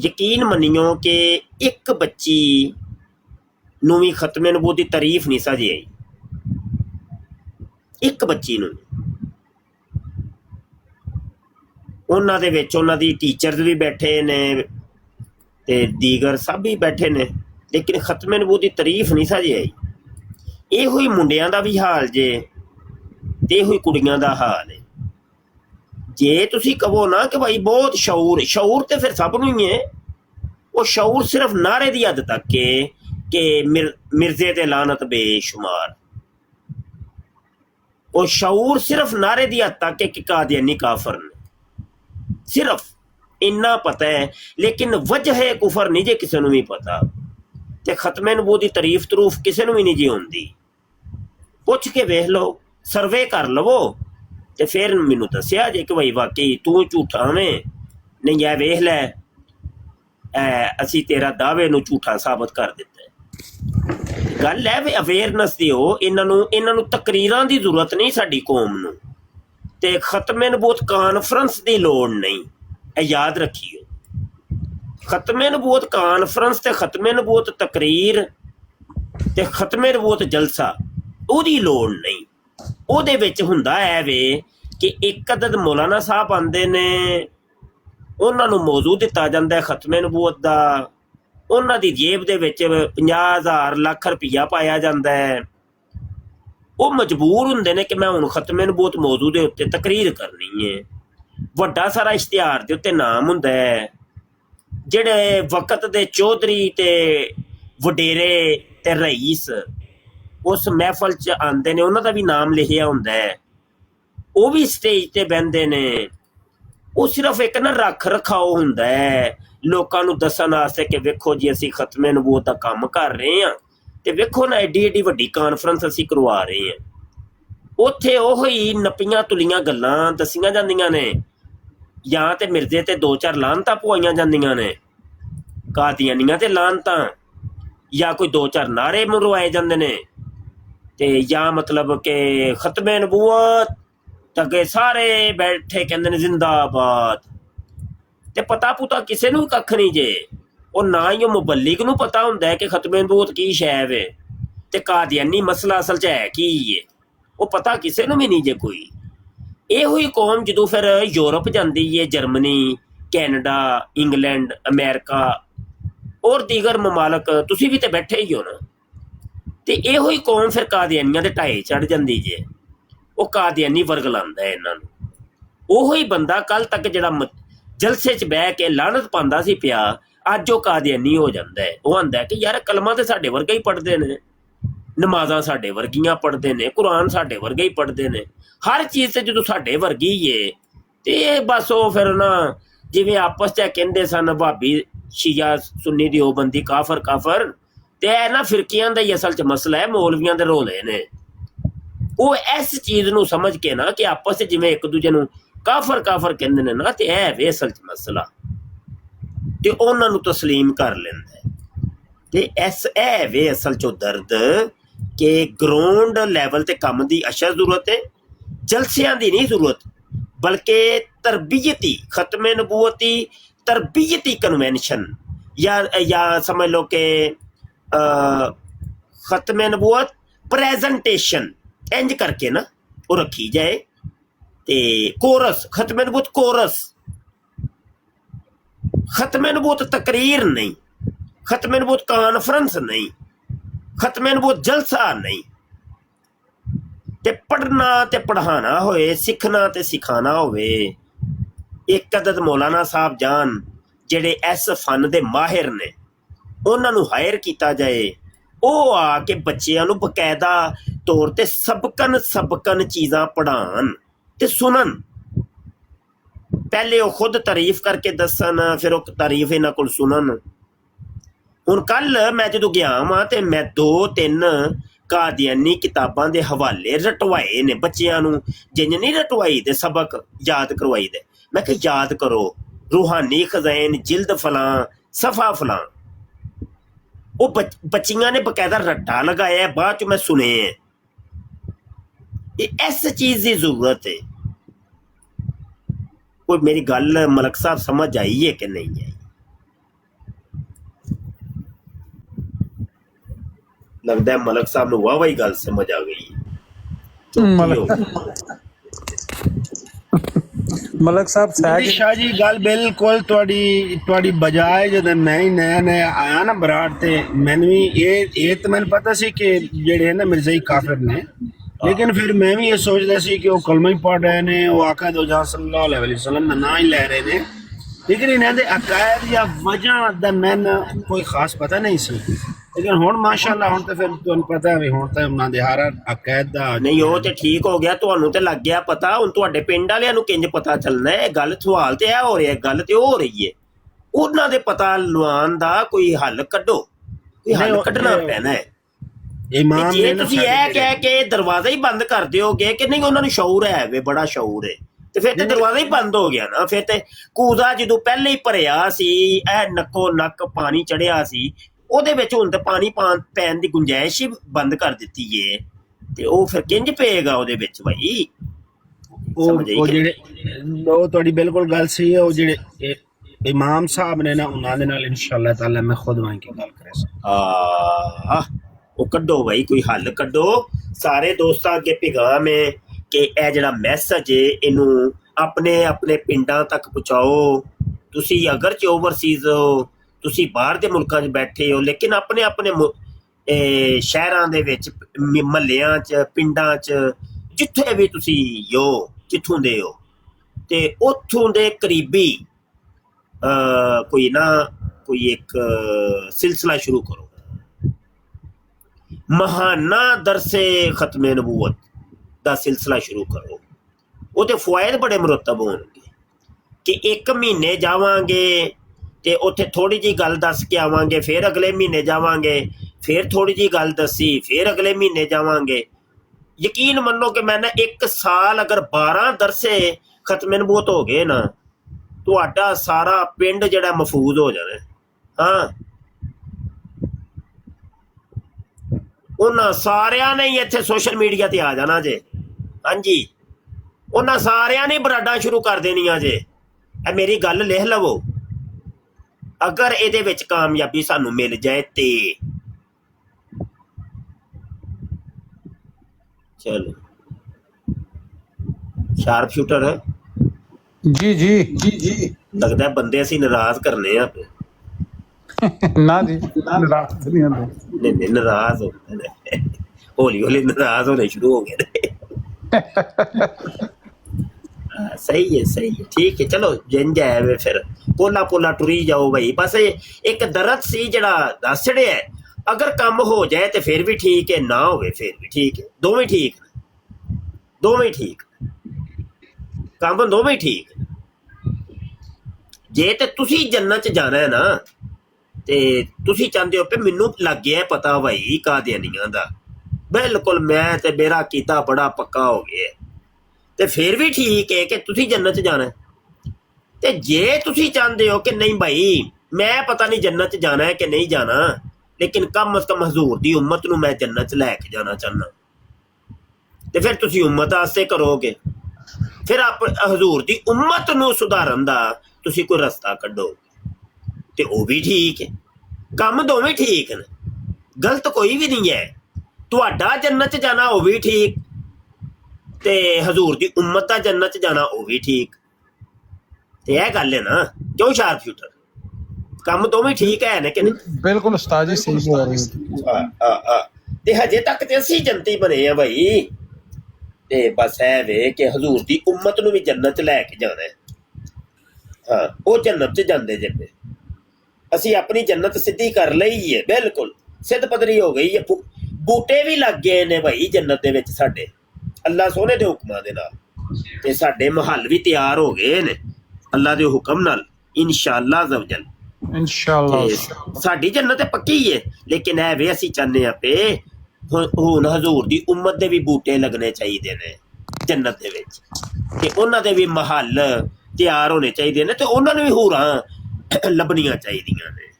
ਯਕੀਨ ਮੰਨਿਓ ਕਿ ਇੱਕ ਬੱਚੀ ਨੂੰ ਵੀ ਖਤਮੇ ਨਬੂਵਤ ਦੀ ਤਾਰੀਫ ਨਹੀਂ ਸਮਝ ਆਈ, ਇੱਕ ਬੱਚੀ ਨੂੰ। ਉਹਨਾਂ ਦੇ ਵਿੱਚ ਉਹਨਾਂ ਦੀ ਟੀਚਰਸ ਵੀ ਬੈਠੇ ਨੇ ਤੇ ਦੀਗਰ ਸਭ ਵੀ ਬੈਠੇ ਨੇ, ਲੇਕਿਨ ਖਤਮੇ ਨਬੂਵਤ ਦੀ ਤਾਰੀਫ ਨਹੀਂ ਸਮਝ ਆਈ। ਇਹੋ ਹੀ ਮੁੰਡਿਆਂ ਦਾ ਵੀ ਹਾਲ ਜੇ ਤੇ ਇਹੋ ਹੀ ਕੁੜੀਆਂ ਦਾ ਹਾਲ ਹੈ। ਜੇ ਤੁਸੀਂ ਕਹੋ ਨਾ ਕਿ ਭਾਈ ਬਹੁਤ ਸ਼ਊਰ ਤੇ ਫਿਰ ਸਭ ਨੂੰ ਹੀ ਹੈ। ਉਹ ਸ਼ਊਰ ਸਿਰਫ ਨਾਰੇ ਦੀ ਹੱਦ ਤੱਕ ਹੈ कि मिर्जे ते लानत बेशुमार। और शऊर सिर्फ नारे दी हद तक कि कादियानी काफर ने, सिर्फ इन्ना पता है, लेकिन वजह कुफर नहीं जे किसी भी पता। ते खत्मे नबूवत दी तारीफ तरूफ किसी भी नहीं जी होंदी। पुछ के वेख लो, सर्वे कर लवो, ते फिर मैनू दसिया जे कि भाई वाकई तू झूठा में नहीं, है वेख लै असी तेरा दावे नू झूठा साबित कर दिता है। गल है वे अवेयरनेस दी हो, इन्हां नू तकरीरां दी जरूरत नहीं साडी कौम नू, ते खत्मे नबूवत कॉन्फ्रेंस दी लोड़ नहीं, याद रखियो। खत्मे नबूवत कॉन्फ्रेंस ते खत्मे नबूवत तकरीर ते खत्मे नबूवत जलसा ओदी लोड़ नहीं। ओदे विच हुंदा है वे कि एक अदद मौलाना साहब आंदे ने, उन्हां नू मौजू दिता जांदा है खत्मे नबूवत दा, उन्हां दी जेब दे विच 50,000 ਲੱਖ रुपया पाया जांदा है। वो मजबूर हुंदे ने कि मैं हुण खत्मे नबूवत मौजू दे उत्ते तकरीर करनी है। वड्डा सारा इश्तिहार दे उत्ते नाम हुंदा है, जेड़े वक्त दे चौधरी ते वडेरे ते रईस उस महफल च आंदे ने, उन्हां दा भी नाम लिखिया हुंदा है। वो भी स्टेज ते बहिंदे ने। वो सिर्फ एक ना रख रखाओ हुंदा है लोकां नू दस्सण वास्ते कि वेखो जी असीं खत्मे नबूवत दा कम कर रहे हां, ते वेखो ना एडी एडी वड्डी कॉन्फ्रेंस असीं करवा रहे हां। उत्थे ओही नपियां तुलियां गल्लां दस्सियां जांदियां ने, या ते मिर्जे ते 2-4 लानतां पवाइयां जांदियां ने, कादियानियां ते लानतां, या कोई 2-4 नारे मरवाए जांदे ने, ते या मतलब कि खत्मे नबूवत तगे सारे बैठे कहंदे ने जिंदाबाद, ते पता पुता किसे नू कख नहीं जे। और ना ही मुबल्लिग नू पता हुंदा है कि खत्मे नबूवत की शै वे ते कादियानी मसला असल च है की है, वो पता किसे नू भी नहीं जे कोई। ਇਹੋ ਹੀ कौम ਜਦੋਂ फिर यूरोप जाती है, जर्मनी, कैनेडा, इंग्लैंड, अमेरिका और दीगर ममालक, तुसी भी तो बैठे ही हो ना, तो ਇਹੋ ही कौम फिर कादियानियां दे ढाए चढ़ जाती जे। वो कादियानी वरगलांदा है इन्हां नूं। ਉਹੋ ही बंदा कल तक जिहड़ा जलसे च बह के लानत पांदा सी पिया, अज वो कादियानी हो जाता है। वो आंदा है कि यार कलमा तो साडे वर्गा ही पढ़ते हैं, नमाज़ां साडे वर्गियां पढ़ते हैं, कुरान साडे वर्गा ही पढ़ते हैं, हर चीज़ से जो साडे वर्गी है। तो बस वो फिर ना जिवें आपस च कहंदे सन भाभी शिया सुन्नी दियोबंदी काफर काफर, तो यह ना फिरकियां दा ही असल च मसला है, मौलवियां दे रोले ने। वो इस चीज़ नूं समझ के ना कि आपस च जिवें एक दूजे नूं काफर काफर कहंदे ने ना, तो यह वे असल च मसला, तो उन्हां नूं तस्लीम कर लैंदा है। तो ऐ वे असल चो दर्द कि ग्राउंड लैवल ते कम दी अशा जरूरत है, जलसियां दी नहीं जरूरत, बल्कि तरबियती खत्मे नबूवती तरबियती कन्वेंशन, या समझ लो कि खत्मे नबूवत प्रेजेंटेशन इंज करके ना वो रखी जाए। ते कोरस खत्मे नबूवत कोरस, खत्मे नबूवत तकरीर नहीं, खत्मे नबूवत कॉन्फ्रेंस नहीं, खत्मे नबूवत जलसा नहीं। ते पढ़ना ते पढ़ाना होए, सिखना ते सिखाना होए, एक अदद मौलाना साहब जान जेड़े इस फन दे माहिर ने, उन्हां नूं हायर किया जाए। वो आके बच्चियां नूं बकायदा तौर ते सबकन चीज़ां पढ़ान ते सुनन। पहले वो खुद तारीफ करके दसन, फिर वो तारीफ इन्हां कोल सुनन। हुण कल मैं जो गया वां ते मैं 2-3 कादियानी किताबां दे हवाले रटवाए ने बच्चियां नूं, जिंज नहीं रटवाई दे सबक याद करवाई दे। मैं कहा याद करो रूहानी खज़ाइन जिल्द फलां सफ़ा फलां, वो बच्चियां ने बकायदा रट्टा लगाया है, बाद च मैं सुने हैं। इस चीज़ की जरूरत है। कोई मेरी गल मलक साहब समझ आई है कि नहीं आई? लगता है मलक साहब नूं वाह वाही गल समझ आ गई। मलक साहब शाह जी गल बिल्कुल तुहाडी बजाए जदों मैं ही नया आया ना बराड़ ते मैनूं भी ये तो मैनूं पता सी कि जेड़े ना मिर्ज़ाई काफिर ने, लेकिन फिर मैं भी ये सोचदा सी कि वो कलमा ही पढ़ रहे ने, वो आका दो जहां सल्लल्लाहु अलैहि वसल्लम दा नाम ही ले रहे ने, लेकिन इन्हां दे अकायद या वजह दा मैनूं कोई खास पता नहीं सी। लेकिन हुण माशाअल्लाह हुण तो फिर तुहानूं पता है भी हुण तो उन्हां दे हर अकायद दा ਨਹੀਂ ਉਹ ਤੇ ਠੀਕ ਹੋ ਗਿਆ, ਤੁਹਾਨੂੰ ਤੇ ਲੱਗ ਗਿਆ ਪਤਾ। ਹੁਣ ਤੁਹਾਡੇ ਪਿੰਡ ਵਾਲਿਆਂ ਨੂੰ ਕਿੰਜ ਪਤਾ ਚੱਲਣਾ ਹੈ? ਗੱਲ ਸਵਾਲ ਤੇ ਇਹ ਹੋ ਰਿਹਾ, ਗੱਲ ਤੇ ਉਹ ਹੋ ਰਹੀ ਹੈ। ਉਹਨਾਂ ਦੇ ਪਤਾ ਲਵਾਉਣ ਦਾ ਕੋਈ ਹੱਲ ਕੱਢੋ, ਕੋਈ ਹੱਲ ਕੱਢਣਾ ਪੈਣਾ ਹੈ। इमाम ਜੇ ने ना ਤੁਸੀਂ ਇਹ ਕਹਿ ਕੇ ਦਰਵਾਜ਼ਾ ਹੀ ਬੰਦ ਕਰ ਦਿਓਗੇ ਕਿ ਨਹੀਂ ਉਹਨਾਂ ਨੂੰ ਸ਼ਊਰ ਹੈ ਵੇ, ਬੜਾ ਸ਼ਊਰ ਹੈ, ਤੇ ਫਿਰ ਤੇ ਦਰਵਾਜ਼ਾ ਹੀ ਬੰਦ ਹੋ ਗਿਆ ਨਾ। ਫਿਰ ਤੇ ਕੂਜ਼ਾ ਜਦੋਂ ਪਹਿਲੇ ਹੀ ਭਰਿਆ ਸੀ, ਇਹ ਨੱਕੋ ਨੱਕ ਪਾਣੀ ਚੜਿਆ ਸੀ, ਉਹਦੇ ਵਿੱਚ ਹੁਣ ਤੇ ਪਾਣੀ ਪੈਣ ਦੀ ਗੁੰਜਾਇਸ਼ ਹੀ ਬੰਦ ਕਰ ਦਿੱਤੀ ਏ, ਤੇ ਉਹ ਫਿਰ ਕਿੰਜ ਪਏਗਾ ਉਹਦੇ ਵਿੱਚ ਭਾਈ? ਉਹ ਜਿਹੜੇ ਉਹ ਤੁਹਾਡੀ ਬਿਲਕੁਲ ਗੱਲ ਸਹੀ ਹੈ। ਉਹ ਜਿਹੜੇ ਇਮਾਮ ਸਾਹਿਬ ਨੇ ਨਾ, ਉਹਨਾਂ ਦੇ ਨਾਲ ਇਨਸ਼ਾਅੱਲਾ ਤਾਲਾ ਮੈਂ ਖੁਦ ਵਹਾਂ ਕੀ ਗੱਲ ਕਰਾਂ ਆ ਉਹ ਕੱਢੋ ਭਾਈ, ਕੋਈ ਹੱਲ ਕੱਢੋ। ਸਾਰੇ ਦੋਸਤਾਂ ਅੱਗੇ ਪੈਗਾਮ ਹੈ ਕਿ ਇਹ ਜਿਹੜਾ ਮੈਸੇਜ ਹੈ ਇਹਨੂੰ ਆਪਣੇ ਆਪਣੇ ਪਿੰਡਾਂ ਤੱਕ ਪਹੁੰਚਾਓ। ਤੁਸੀਂ ਅਗਰ ਚ ਓਵਰਸੀਜ਼ ਹੋ, ਤੁਸੀਂ ਬਾਹਰ ਦੇ ਮੁਲਕਾਂ 'ਚ ਬੈਠੇ ਹੋ, ਲੇਕਿਨ ਆਪਣੇ ਆਪਣੇ ਸ਼ਹਿਰਾਂ ਦੇ ਵਿੱਚ, ਮਹੱਲਿਆਂ 'ਚ, ਪਿੰਡਾਂ 'ਚ, ਜਿੱਥੇ ਵੀ ਤੁਸੀਂ ਹੋ, ਜਿੱਥੋਂ ਦੇ ਹੋ, ਤੇ ਉੱਥੋਂ ਦੇ ਕਰੀਬੀ ਕੋਈ ਇੱਕ ਸਿਲਸਿਲਾ ਸ਼ੁਰੂ ਕਰੋ। ਮਹਾਨਾ ਦਰਸੇ ਖਤਮੇ ਨਬੂਵਤ ਦਾ ਸਿਲਸਿਲਾ ਸ਼ੁਰੂ ਕਰੋ। ਉਹਦੇ ਫਵਾਇਦ ਬੜੇ ਮੁਰਤਬ ਹੋਣਗੇ ਕਿ ਇੱਕ ਮਹੀਨੇ ਜਾਵਾਂਗੇ ਤੇ ਉੱਥੇ ਥੋੜੀ ਜਿਹੀ ਗੱਲ ਦੱਸ ਕੇ ਆਵਾਂਗੇ, ਫਿਰ ਅਗਲੇ ਮਹੀਨੇ ਜਾਵਾਂਗੇ, ਫਿਰ ਥੋੜੀ ਜਿਹੀ ਗੱਲ ਦੱਸੀ, ਫਿਰ ਅਗਲੇ ਮਹੀਨੇ ਜਾਵਾਂਗੇ। ਯਕੀਨ ਮੰਨੋ ਕਿ ਮੈਂ ਨਾ 1 ਸਾਲ ਅਗਰ 12 ਦਰਸੇ ਖਤਮੇ ਨਬੂਵਤ ਹੋ ਗਏ ਨਾ, ਤੁਹਾਡਾ ਸਾਰਾ ਪਿੰਡ ਜਿਹੜਾ ਮਹਫੂਜ਼ ਹੋ ਜਾਣਾ। ਹਾਂ, ਉਹਨਾਂ ਸਾਰਿਆਂ ਨੇ ਹੀ ਇੱਥੇ ਸੋਸ਼ਲ ਮੀਡੀਆ ਤੇ ਆ ਜਾਣਾ ਜੇ। ਹਾਂਜੀ, ਉਹਨਾਂ ਸਾਰਿਆਂ ਨੇ ਬਰਾਡਾਂ ਸ਼ੁਰੂ ਕਰ ਦੇਣੀਆਂ ਜੇ। ਇਹ ਮੇਰੀ ਗੱਲ ਲਿਖ ਲਵੋ, ਅਗਰ ਇਹਦੇ ਵਿੱਚ ਕਾਮਯਾਬੀ ਸਾਨੂੰ ਮਿਲ ਜਾਏ ਤੇ। ਚਲੋ, ਸ਼ਾਰਪ ਸ਼ੂਟਰ ਹੈ जी जी जी जी ਲੱਗਦਾ ਬੰਦੇ ਅਸੀਂ ਨਾਰਾਜ਼ ਕਰਨੇ ਆ। ना जी नाराज नहीं होते। ਨਹੀਂ ਨਾਰਾਜ਼ ਹੋ ਗਏ, ਹੌਲੀ ਹੌਲੀ ਨਾਰਾਜ਼ ਹੋਣੇ ਸ਼ੁਰੂ ਹੋ ਗਏ ਨੇ। ਸਹੀ ਹੈ, ਸਹੀ ਹੈ, ਠੀਕ ਹੈ। ਚਲੋ ਜਿੰਜ ਹੈ ਵੇ, ਫਿਰ ਪੋਲਾ ਪੋਲਾ ਟੁਰੀ ਜਾਓ ਭਾਈ। ਬਸ ਇੱਕ ਦਰਦ ਸੀ ਜਿਹੜਾ ਦੱਸ ਛੜਿਆ, ਅਗਰ ਕੰਮ ਹੋ ਜਾਏ ਤੇ ਫਿਰ ਵੀ ਠੀਕ ਹੈ, ਨਾ ਹੋਵੇ ਫਿਰ ਵੀ ਠੀਕ ਹੈ। ਦੋਵੇਂ ਠੀਕ ਨੇ, ਦੋਵੇਂ ਠੀਕ, ਕੰਮ ਦੋਵੇਂ ਠੀਕ। ਜੇ ਤੇ ਤੁਸੀਂ ਜੰਨਤ 'ਚ ਜਾਣਾ ਹੈ ਨਾ, ਤੇ ਤੁਸੀਂ ਚਾਹੁੰਦੇ ਹੋ ਕਿ ਮੈਨੂੰ ਲੱਗ ਗਿਆ ਪਤਾ ਭਾਈ ਕਾਦੀਆਨੀਆਂ ਦਾ, ਬਿਲਕੁਲ ਮੈਂ ਤੇ ਮੇਰਾ ਕੀਤਾ ਬੜਾ ਪੱਕਾ ਹੋ ਗਿਆ, ਤੇ ਫਿਰ ਵੀ ਠੀਕ ਹੈ ਕਿ ਤੁਸੀਂ ਜੰਨਤ 'ਚ ਜਾਣਾ। ਤੇ ਜੇ ਤੁਸੀਂ ਚਾਹੁੰਦੇ ਹੋ ਕਿ ਨਹੀਂ ਭਾਈ ਮੈਂ ਪਤਾ ਨਹੀਂ ਜੰਨਤ 'ਚ ਜਾਣਾ ਹੈ ਕਿ ਨਹੀਂ ਜਾਣਾ, ਲੇਕਿਨ ਕਮ ਅਜ਼ ਕਮ ਹਜ਼ੂਰ ਦੀ ਉਮਤ ਨੂੰ ਮੈਂ ਜੰਨਤ 'ਚ ਲੈ ਕੇ ਜਾਣਾ ਚਾਹੁੰਦਾ, ਤੇ ਫਿਰ ਤੁਸੀਂ ਉਮਤ ਵਾਸਤੇ ਕਰੋਗੇ। ਫਿਰ ਹਜ਼ੂਰ ਦੀ ਉਮਤ ਨੂੰ ਸੁਧਾਰਨ ਦਾ ਤੁਸੀਂ ਕੋਈ ਰਸਤਾ ਕੱਢੋ, ਤੇ ਉਹ ਵੀ ਠੀਕ ਹੈ। ਕੰਮ ਦੋਵੇਂ ਠੀਕ ਨੇ, ਗਲਤ ਕੋਈ ਵੀ ਨਹੀਂ ਹੈ। ਤੁਹਾਡਾ ਜੰਨਤ 'ਚ ਜਾਣਾ ਉਹ ਵੀ ਠੀਕ, ਤੇ ਹਜ਼ੂਰ ਦੀ ਉਮਤ ਦਾ ਜੰਨਤ 'ਚ ਜਾਣਾ ਉਹ ਵੀ ਠੀਕ। ਤੇ ਇਹ ਗੱਲ ਹੈ ਨਾ, ਕਿਉਂ ਸ਼ਾਰਪ ਸ਼ੂਟਰ? ਕੰਮ ਦੋਵੇਂ ਠੀਕ ਹੈ ਨੇ ਕਿ ਨਹੀਂ? बिल्कुल उस्ताद जी सही बोल रहे हैं। ਤੇ ਹਜੇ ਤੱਕ ਤੇ ਅਸੀਂ ਜੰਨਤੀ ਬਣੇ ਆ ਭਾਈ। ਤੇ ਬਸ ਇਹ ਵੇ ਕਿ ਹਜ਼ੂਰ ਦੀ ਉਮਤ ਨੂੰ ਵੀ ਜੰਨਤ 'ਚ ਲੈ ਕੇ ਜਾਣਾ ਹੈ। ਹਾਂ, ਉਹ ਜੰਨਤ 'ਚ ਜਾਂਦੇ ਜਿੰਨੇ, ਅਸੀਂ ਆਪਣੀ ਜੰਨਤ ਸਿੱਧੀ ਕਰ ਲਈ ਹੈ, ਬਿਲਕੁਲ ਸਿੱਧ ਪੱਧਰੀ ਹੋ ਗਈ ਹੈ। ਬੂਟੇ ਵੀ ਲੱਗ ਗਏ ਨੇ ਭਾਈ ਜੰਨਤ ਦੇ ਵਿੱਚ ਸਾਡੇ, ਅੱਲਾ ਸੋਹਣੇ ਦੇ ਹੁਕਮਾਂ ਦੇ ਨਾਲ, ਤੇ ਸਾਡੇ ਮਹੱਲ ਵੀ ਤਿਆਰ ਹੋ ਗਏ ਨੇ ਅੱਲਾ ਦੇ ਹੁਕਮ ਨਾਲ, ਇਨਸ਼ਾਅੱਲਾ ਅਜ਼ਵਜਲ। इंशाअल्लाह ਸਾਡੀ ਜੰਨਤ ਤੇ ਪੱਕੀ ਹੈ, ਲੇਕਿਨ ਇਹ ਵੇ ਅਸੀਂ ਚਾਹੁੰਦੇ ਹਾਂ ਪਏ ਹੁਣ ਹਜ਼ੂਰ ਦੀ ਉਮਤ ਦੇ ਵੀ ਬੂਟੇ ਲੱਗਣੇ ਚਾਹੀਦੇ ਨੇ ਜੰਨਤ ਦੇ ਵਿੱਚ, ਤੇ ਉਹਨਾਂ ਦੇ ਵੀ ਮਹੱਲ ਤਿਆਰ ਹੋਣੇ ਚਾਹੀਦੇ ਨੇ, ਤੇ ਉਹਨਾਂ ਨੂੰ ਵੀ ਹੂਰਾਂ ਲੱਭਣੀਆਂ ਚਾਹੀਦੀਆਂ ਨੇ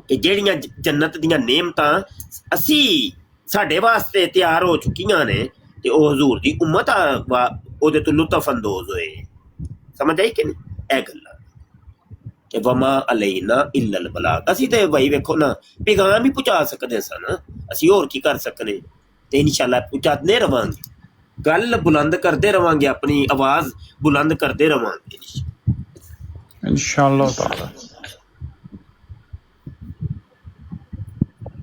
ਕਿ ਜਿਹੜੀਆਂ ਜੰਨਤ ਦੀਆਂ ਨੇਮਤਾਂ ਅਸੀਂ ਸਾਡੇ ਵਾਸਤੇ ਤਿਆਰ ਹੋ ਚੁੱਕੀਆਂ ਨੇ, ਤੇ ਉਹ ਹਜ਼ੂਰ ਦੀ ਉਮਤ ਉਹਦੇ ਤੋਂ ਲੁਤਫ ਅੰਦੋਜ਼ ਹੋਏ। ਸਮਝ ਆਈ ਕਿ ਨਹੀਂ ਇਹ ਗੱਲਾਂ? ਕਿ ਵਮਾ ਅਲੈਨਾ ਇਲਲ ਬਲਾਗ, ਅਸੀਂ ਤੇ ਭਾਈ ਵੇਖੋ ਨਾ ਪੈਗਾਮ ਹੀ ਪਹੁੰਚਾ ਸਕਦੇ ਸਨ, ਅਸੀਂ ਹੋਰ ਕੀ ਕਰ ਸਕਦੇ। ਤੇ ਇਨਸ਼ਾਅੱਲਾ ਪਹੁੰਚਾਉਂਦੇ ਰਵਾਂਗੇ, ਗੱਲ ਬੁਲੰਦ ਕਰਦੇ ਰਵਾਂਗੇ, ਆਪਣੀ ਆਵਾਜ਼ ਬੁਲੰਦ ਕਰਦੇ ਰਵਾਂਗੇ इंशाअल्लाह ताला।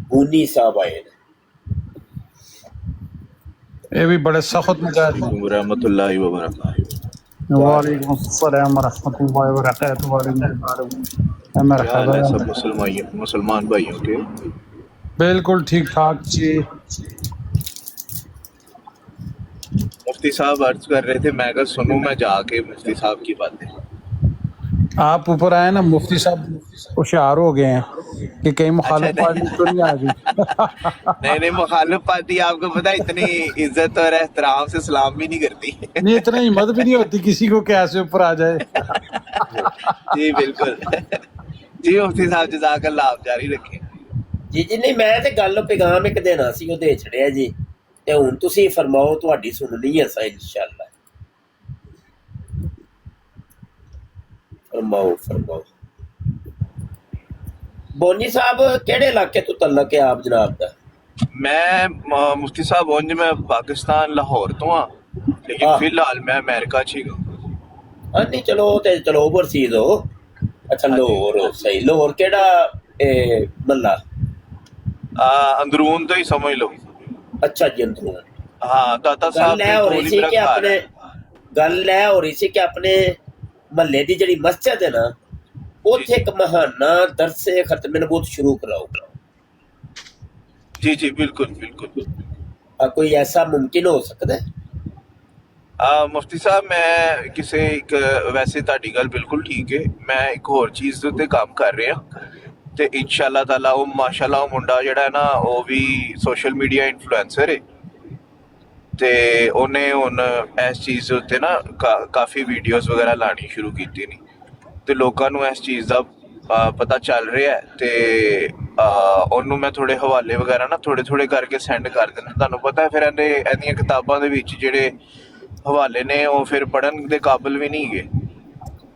ਬੂਨੀ ਸਾਹਿਬ ਆਏ ਨੇ, ये भी बड़े सख्त मुजाहिद हैं। रहमतुल्लाहि व बरकातहू। वालेकुम अस्सलाम वरहमतुल्लाहि वबरकातुहू। क्या हाल है सब मुसलमान भाइयों के? बिल्कुल ठीक ठाक जी। मुफ्ती साहब अर्ज कर रहे थे, मैं अगर सुनूं मैं जाके मुफ्ती साहब की बातें। आप ऊपर आए ना, मुफ्ती साहब होशियार हो गए हैं कि कहीं मुखालिफ पार्टी तो नहीं आ गई। नहीं मुखालिफ पार्टी आपको पता है इतनी इज्जत और एहतराम से सलाम भी नहीं करती। नहीं, इतना हिम्मत भी नहीं होती किसी को कैसे ऊपर आ जाए। जी बिल्कुल। जी मुफ्ती साहब जज़ाकल्लाह, आप जारी रखें। ਜੀ ਜੀ ਨਹੀਂ ਮੈਂ ਤੇ ਗੱਲ ਪੈਗਾਮ ਇੱਕ ਦੇਣਾ ਸੀ ਉਹ ਦੇ ਛੜਿਆ ਜੀ ਤੇ ਹੁਣ ਤੁਸੀਂ ਫਰਮਾਓ ਤੁਹਾਡੀ ਸੁਣਨੀ ਹੈ ਸਾ ਇਨਸ਼ਾਅੱਲਾ फरमाओ बोनी साहब केड़े इलाके तो तल्लक है आप जनाब दा? मैं मुफ्ती साहब उंज मैं पाकिस्तान लाहौर तो हाँ, लेकिन फिलहाल मैं अमेरिका च ही हूँ। हाँ नहीं चलो ओवरसीज हो। अच्छा लाहौर हो, सही। लाहौर केड़ा मल्ला? अंदरून तो ही समझ लो। अच्छा जी अंदरून। हाँ दाता साहब गल हो रही सी कि अपने महल्ले दी जड़ी मस्जिद है ना उथे एक महाना दरसे खत्म नबूवत शुरू कराओ। जी जी बिल्कुल बिल्कुल। कोई ऐसा मुमकिन हो सकता है? मुफ्ती साहब मैं किसी एक वैसे ताड़ी गल बिल्कुल ठीक है, मैं एक होर चीज़ दे उत्ते काम कर रहा ते इंशाअल्लाह ताला वो माशाअल्लाह वो मुंडा जेड़ा है ना वो भी सोशल मीडिया इन्फ्लुएंसर है ते उन्हें हुन इस चीज़ उत्ते ना काफ़ी वीडियोज़ वगैरह लानी शुरू की नहीं ते लोकां नूं इस चीज़ दा पता चल रहा है ते उन्होंने मैं थोड़े हवाले वगैरह ना थोड़े करके सेंड कर देना। तुहानूं पता है फिर इहदियां किताबां दे विच जेहड़े हवाले ने वो फिर पढ़न दे काबिल भी नहीं गए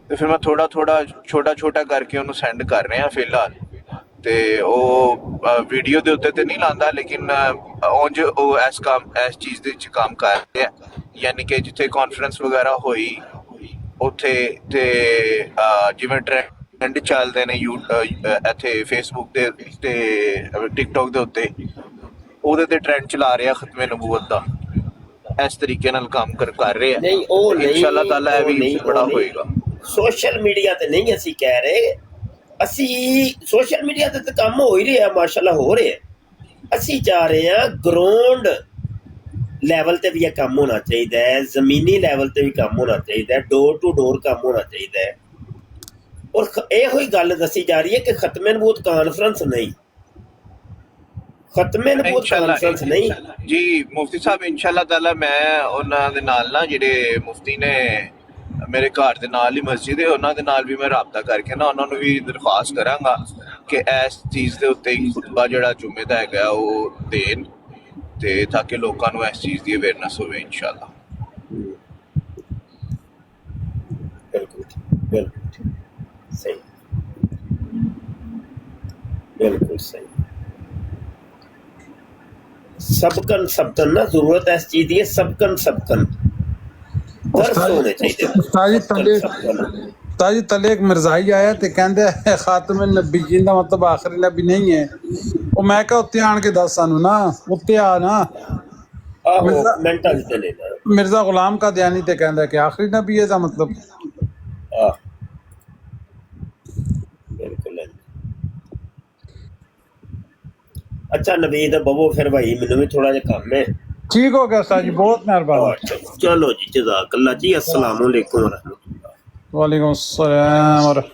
तो फिर मैं थोड़ा छोटा करके उन्होंने सेंड कर रहा फिलहाल ते वो वीडियो दे उत्ते ते नहीं लांदा लेकिन उंज इस चीज़ दे विच काम कर रहा है, यानी कि जिथे कॉन्फ्रेंस वगैरह होई उत्थे ते जिवें ट्रेंड चलदे ने इत्थे फेसबुक ते टिकटॉक दे उत्ते ओहदे ते ट्रेंड चला रहा खत्मे नबूवत दा, इस तरीके नाल काम कर रहे हैं। नहीं ओ नहीं इंशाअल्लाह ताला ये भी बड़ा होएगा। सोशल मीडिया ते नहीं असी कह रहे, असी सोशल मीडिया ते तो काम हो ही रहा माशाल्लाह हो रहे हैं। असी चाह रहे हैं ग्राउंड लैवल ते भी यह काम होना चाहिए, जमीनी लैवल ते भी काम होना चाहिए, डोर टू डोर काम होना चाहिए। और यह गल दसी जा रही है कि खत्मे नबूवत कॉन्फ्रेंस नहीं, खत्मे नबूवत कॉन्फ्रेंस नहीं जी मुफ्ती साहब इंशाअल्लाह ताला मैं उन्हां दे नाल ना जिहड़े मुफ्ती ने मेरे घर दे नाल ही मस्जिद है उन्हां दे नाल भी मैं राबता करके ना उन्हां नूं भी दरख्वास्त करांगा कि इस चीज़ दे उत्ते ही खुतबा जिहड़ा जुम्मे दा हैगा ओह देन ते ताकि लोकां नूं इस चीज़ दी अवेयरनेस होवे इंशाअल्लाह। बिल्कुल सही, बिल्कुल सही। सबकन ना जरूरत है इस चीज की, सबकन दर्स होने चाहिए। ताजी तले एक मिर्जाई आया ते कहंदे खातमे नबीयीन दा मतलब आखिरी नबी नहीं है। ਉਹ ਮੈਂ ਕਿਹਾ ਉੱਤੇ ਆਣ ਕੇ ਦੱਸ ਸਾਨੂੰ ਨਾ, ਉੱਤੇ ਆ ਨਾ। ਆਹੋ ਮੈਂਟਲ ਤੇ ਲੈਣਾ ਮਿਰਜ਼ਾ ਗੁਲਾਮ ਕਾਦੀਆਨੀ ਤੇ ਕਹਿੰਦਾ ਕਿ ਆਖਰੀ ਨਬੀ ਹੈ ਦਾ ਮਤਲਬ। ਬਿਲਕੁਲ। अच्छा नवीद बबो फिर भाई मैनू भी थोड़ा जिहा काम है। ठीक हो गया उस्ताद जी, बहुत मेहरबानी। चलो जी जज़ाकल्लाह जी, अस्सलाम वालेकुम। वालेकुम अस्सलाम।